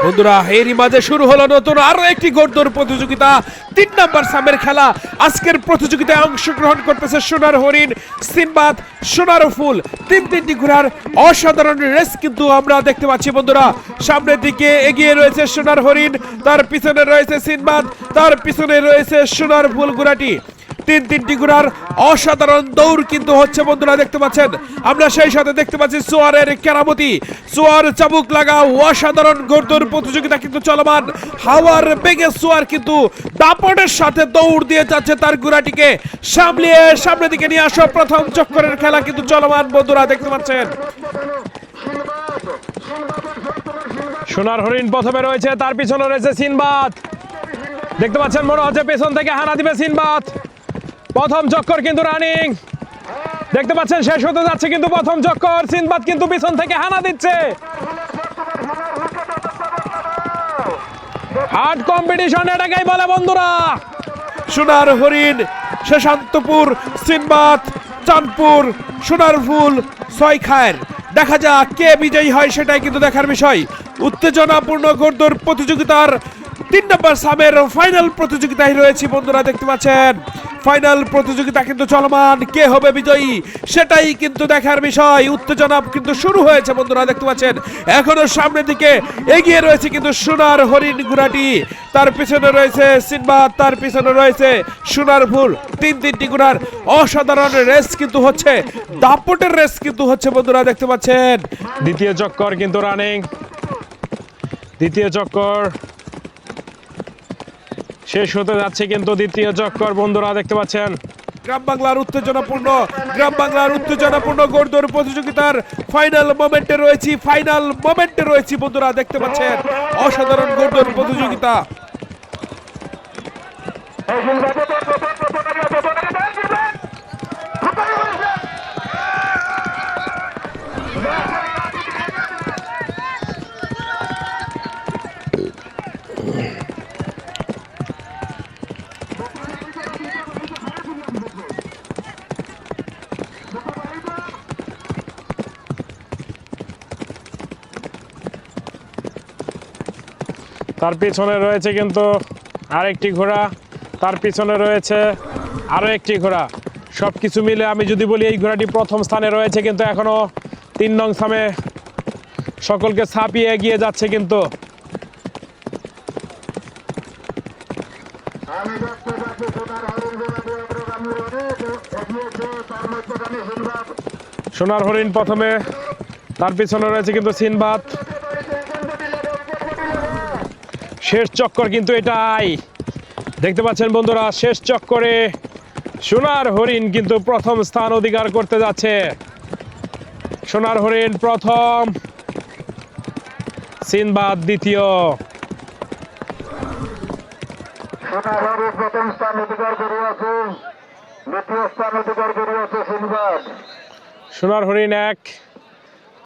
বন্ধুরা এরই মাঝে শুরু হলো নতুন আরো একটি ঘোড়দৌড় প্রতিযোগিতা ৩ নম্বর সামের খেলা। আজকের প্রতিযোগিতায় অংশগ্রহণ করতেছে সোনার হরিণ, সিনবাদ, সোনার ফুল। তিনটি ঘোড়ার অসাধারণ রেস কিন্তু আমরা দেখতে পাচ্ছি বন্ধুরা। সামনের দিকে এগিয়ে রয়েছে সোনার হরিণ, তার পিছনে রয়েছে সিনবাদ, তার পিছনে রয়েছে সোনার ফুল ঘোড়াটি। তিনটি ঘোড়ার অসাধারণ দৌড় কিন্তু হচ্ছে বন্ধুরা, দেখতে পাচ্ছেন। আমরা সেই সাথে দেখতে পাচ্ছি সোয়ারের কেরামতি, সোয়ার চাবুক লাগা অসাধারণ ঘোড়দৌড় প্রতিযোগিতা কিন্তু চলমান। হাওয়ার বেগে সোয়ার কিন্তু দাপটের সাথে দৌড় দিয়ে যাচ্ছে তার ঘোড়াটিকে সামলিয়ে সামনের দিকে নিয়ে আসো। প্রথম চক্করের খেলা কিন্তু চলমান বন্ধুরা, দেখতে পাচ্ছেন। সোনার হরিণ প্রথমে রয়েছে, তার পিছনে রয়েছে সিনবাদ। দেখতে পাচ্ছেন মনে হচ্ছে পেছন থেকে হানা দিবে সিনবাদ। প্রথম চক্কর কিন্তু রানিং, দেখতে পাচ্ছেন শেষ হতে যাচ্ছে কিন্তু প্রথম চক্কর। সিনবাদ কিন্তু পিছন থেকে হানা দিচ্ছে। হার্ড কম্পিটিশন এটাকেই বলে বন্ধুরা। সোনার হরিণ, শেষান্তপুর, সিনবাদ, চাঁদপুর, সোনার ফুল, ছয়খায়ের। দেখা যাক কে বিজয়ী হয়, সেটাই কিন্তু দেখার বিষয়। উত্তেজনাপূর্ণ ঘোড়দৌড় প্রতিযোগিতার ৩ নম্বর সামের ফাইনাল প্রতিযোগিতায় রয়েছে বন্ধুরা, দেখতে পাচ্ছেন। ফাইনাল প্রতিযোগিতা কিন্তু চলমান, কে হবে বিজয়ী সেটাই কিন্তু দেখার বিষয়। উত্তেজনা কিন্তু শুরু হয়েছে বন্ধুরা, দেখতে পাচ্ছেন। এখনো সামনের দিকে এগিয়ে রয়েছে কিন্তু সোনার হরিণ ঘোড়াটি, তার পিছনে রয়েছে সিনবাদ, তার পিছনে রয়েছে সোনার ফুল। তিনটি ঘোড়ার অসাধারণ রেস কিন্তু হচ্ছে, দাপটের রেস কিন্তু হচ্ছে বন্ধুরা, দেখতে পাচ্ছেন। দ্বিতীয় চক্কর কিন্তু রানিং, দ্বিতীয় চক্কর শেষ হতে যাচ্ছে কিন্তু দ্বিতীয় চক্কর বন্ধুরা, দেখতে পাচ্ছেন। গ্রাম বাংলার উত্তেজনাপূর্ণ ঘোড়দৌড় প্রতিযোগিতার ফাইনাল মোমেন্টে রয়েছি বন্ধুরা, দেখতে পাচ্ছেন। অসাধারণ ঘোড়দৌড় প্রতিযোগিতা। তার পিছনে রয়েছে কিন্তু আরেকটি ঘোড়া, তার পিছনে রয়েছে আরো একটি ঘোড়া। সবকিছু মিলে আমি যদি বলি এই ঘোড়াটি প্রথম স্থানে রয়েছে, কিন্তু এখনো ৩ নং স্থানে সকলকে ছাপিয়ে এগিয়ে যাচ্ছে কিন্তু। সোনার হরিণ প্রথমে, তার পিছনে রয়েছে কিন্তু সিনবাদ। শেষ চক্কর কিন্তু এটাই, দেখতে পাচ্ছেন বন্ধুরা। শেষ চক্করে সোনার হরিণ কিন্তু প্রথম স্থান অধিকার করতে যাচ্ছে। সোনার হরিণ প্রথম, সিনবাদ দ্বিতীয়। সোনার হরিণ প্রথম স্থান অধিকার করে আছে, দ্বিতীয় স্থান অধিকার করে আছে সিনবাদ। সোনার হরিণ ১,